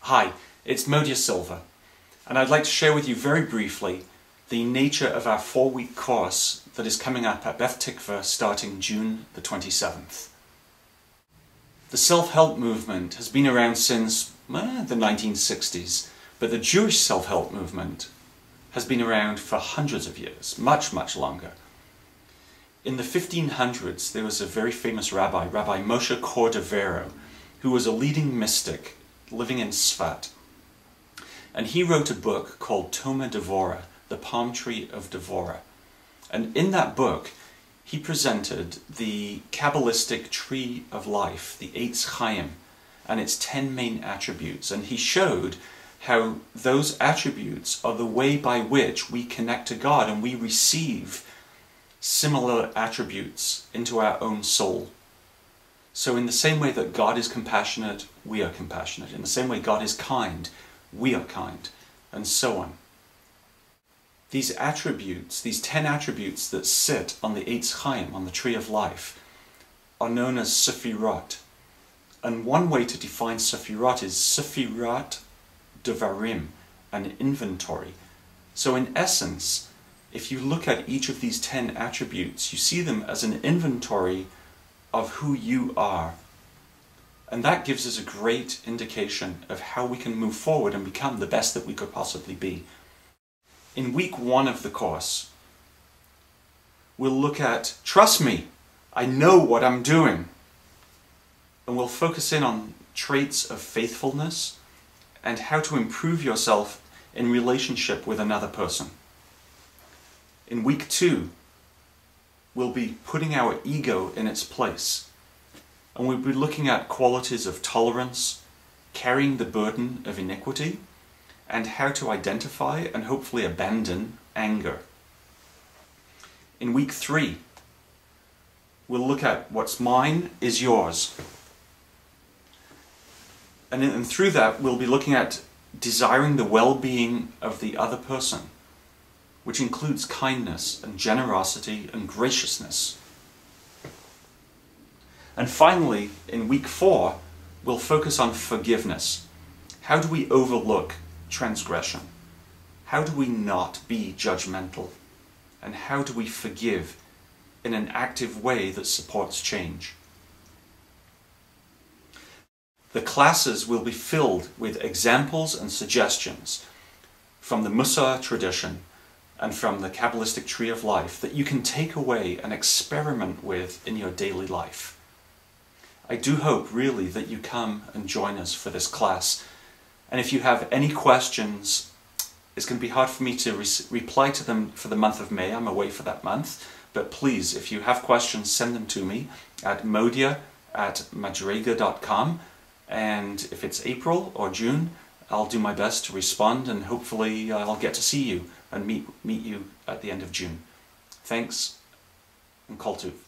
Hi, it's Modia Silva, and I'd like to share with you very briefly the nature of our 4-week course that is coming up at Beth Tikvah starting June the 27th. The self-help movement has been around since the 1960s, but the Jewish self-help movement has been around for hundreds of years, much, much longer. In the 1500s, there was a very famous rabbi, Rabbi Mussar of Devorah, who was a leading mystic living in Sfat. And he wrote a book called Devorah, the Palm Tree of Devorah. And in that book, he presented the Kabbalistic tree of life, the Eitz Chaim, and its 10 main attributes. And he showed how those attributes are the way by which we connect to God and we receive similar attributes into our own soul. So in the same way that God is compassionate, we are compassionate. In the same way God is kind, we are kind, and so on. These attributes, these 10 attributes that sit on the Eitz Chaim, on the tree of life, are known as Sefirot. And one way to define Sefirot is Sefirat Devarim, an inventory. So in essence, if you look at each of these 10 attributes, you see them as an inventory of who you are. And that gives us a great indication of how we can move forward and become the best that we could possibly be. In week 1 of the course, we'll look at, trust me, I know what I'm doing. And we'll focus in on traits of faithfulness and how to improve yourself in relationship with another person. In week 2, we'll be putting our ego in its place. And we'll be looking at qualities of tolerance, carrying the burden of iniquity, and how to identify and hopefully abandon anger. In week 3, we'll look at what's mine is yours. And through that, we'll be looking at desiring the well-being of the other person, which includes kindness and generosity and graciousness. And finally, in week 4, we'll focus on forgiveness. How do we overlook transgression? How do we not be judgmental? And how do we forgive in an active way that supports change? The classes will be filled with examples and suggestions from the Mussar tradition and from the Kabbalistic tree of life that you can take away and experiment with in your daily life. I do hope really that you come and join us for this class. And if you have any questions, it's going to be hard for me to reply to them for the month of May. I'm away for that month. But please, if you have questions, send them to me at modia@madrega.com. And if it's April or June, I'll do my best to respond, and hopefully I'll get to see you and meet you at the end of June. Thanks, and kol tuv.